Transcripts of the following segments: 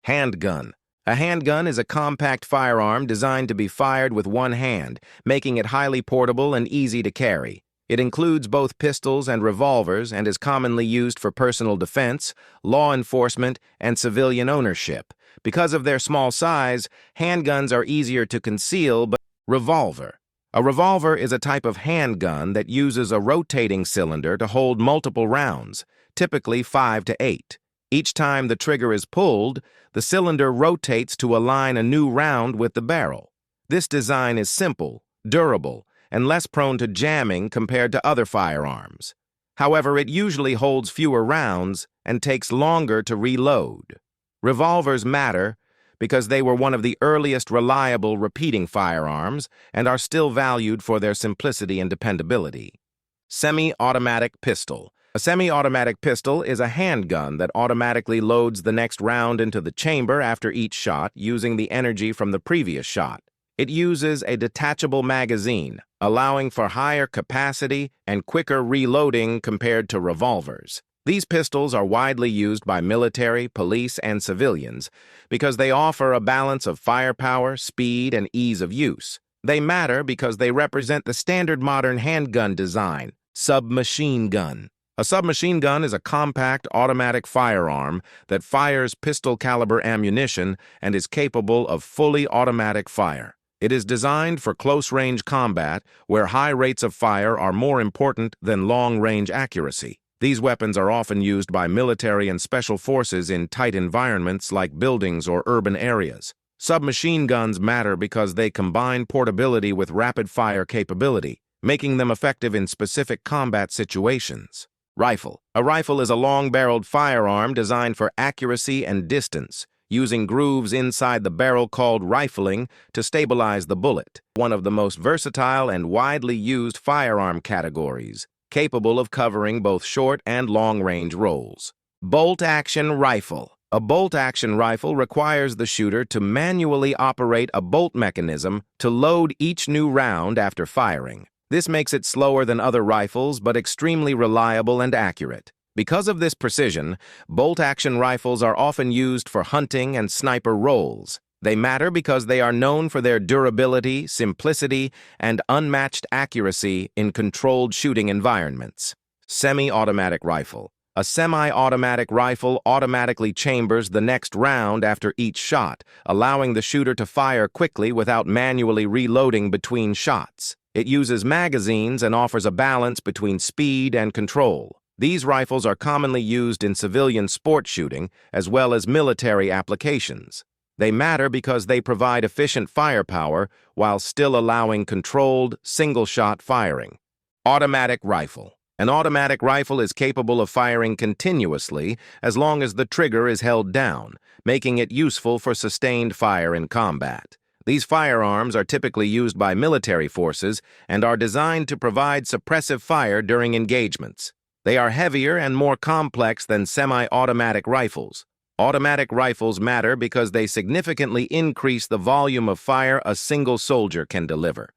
Handgun. A handgun is a compact firearm designed to be fired with one hand, making it highly portable and easy to carry. It includes both pistols and revolvers and is commonly used for personal defense, law enforcement, and civilian ownership. Because of their small size, handguns are easier to conceal, but revolver. A revolver is a type of handgun that uses a rotating cylinder to hold multiple rounds, typically 5 to 8. Each time the trigger is pulled, the cylinder rotates to align a new round with the barrel. This design is simple, durable, and less prone to jamming compared to other firearms. However, it usually holds fewer rounds and takes longer to reload. Revolvers matter because they were one of the earliest reliable repeating firearms and are still valued for their simplicity and dependability. Semi-automatic pistol. A semi-automatic pistol is a handgun that automatically loads the next round into the chamber after each shot using the energy from the previous shot. It uses a detachable magazine, allowing for higher capacity and quicker reloading compared to revolvers. These pistols are widely used by military, police, and civilians because they offer a balance of firepower, speed, and ease of use. They matter because they represent the standard modern handgun design, submachine gun. A submachine gun is a compact automatic firearm that fires pistol-caliber ammunition and is capable of fully automatic fire. It is designed for close-range combat, where high rates of fire are more important than long-range accuracy. These weapons are often used by military and special forces in tight environments like buildings or urban areas. Submachine guns matter because they combine portability with rapid-fire capability, making them effective in specific combat situations. Rifle. A rifle is a long-barreled firearm designed for accuracy and distance, using grooves inside the barrel called rifling to stabilize the bullet. One of the most versatile and widely used firearm categories, capable of covering both short and long-range roles. Bolt-action rifle. A bolt-action rifle requires the shooter to manually operate a bolt mechanism to load each new round after firing. This makes it slower than other rifles, but extremely reliable and accurate. Because of this precision, bolt-action rifles are often used for hunting and sniper roles. They matter because they are known for their durability, simplicity, and unmatched accuracy in controlled shooting environments. Semi-automatic rifle. A semi-automatic rifle automatically chambers the next round after each shot, allowing the shooter to fire quickly without manually reloading between shots. It uses magazines and offers a balance between speed and control. These rifles are commonly used in civilian sport shooting as well as military applications. They matter because they provide efficient firepower while still allowing controlled, single-shot firing. Automatic rifle. An automatic rifle is capable of firing continuously as long as the trigger is held down, making it useful for sustained fire in combat. These firearms are typically used by military forces and are designed to provide suppressive fire during engagements. They are heavier and more complex than semi-automatic rifles. Automatic rifles matter because they significantly increase the volume of fire a single soldier can deliver.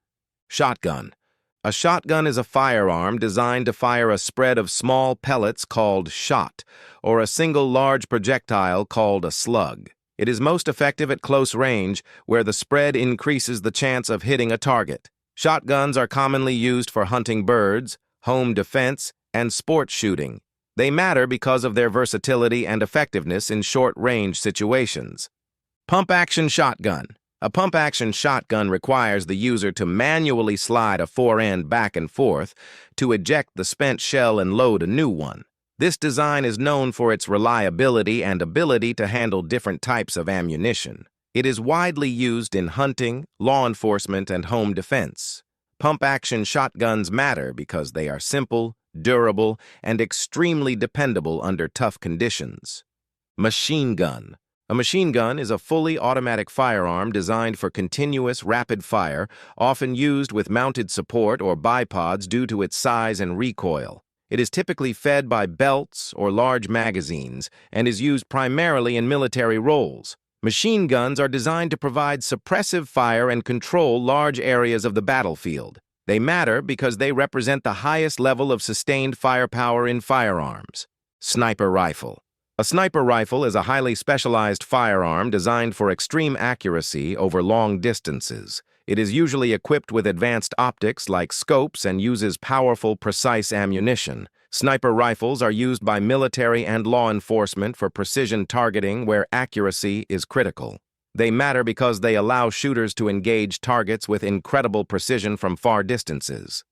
Shotgun. A shotgun is a firearm designed to fire a spread of small pellets called shot, or a single large projectile called a slug. It is most effective at close range, where the spread increases the chance of hitting a target. Shotguns are commonly used for hunting birds, home defense, and sport shooting. They matter because of their versatility and effectiveness in short-range situations. Pump-action shotgun. A pump-action shotgun requires the user to manually slide a fore-end back and forth to eject the spent shell and load a new one. This design is known for its reliability and ability to handle different types of ammunition. It is widely used in hunting, law enforcement, and home defense. Pump-action shotguns matter because they are simple, durable, and extremely dependable under tough conditions. Machine gun. A machine gun is a fully automatic firearm designed for continuous rapid fire, often used with mounted support or bipods due to its size and recoil. It is typically fed by belts or large magazines and is used primarily in military roles. Machine guns are designed to provide suppressive fire and control large areas of the battlefield. They matter because they represent the highest level of sustained firepower in firearms. Sniper rifle. A sniper rifle is a highly specialized firearm designed for extreme accuracy over long distances. It is usually equipped with advanced optics like scopes and uses powerful, precise ammunition. Sniper rifles are used by military and law enforcement for precision targeting where accuracy is critical. They matter because they allow shooters to engage targets with incredible precision from far distances.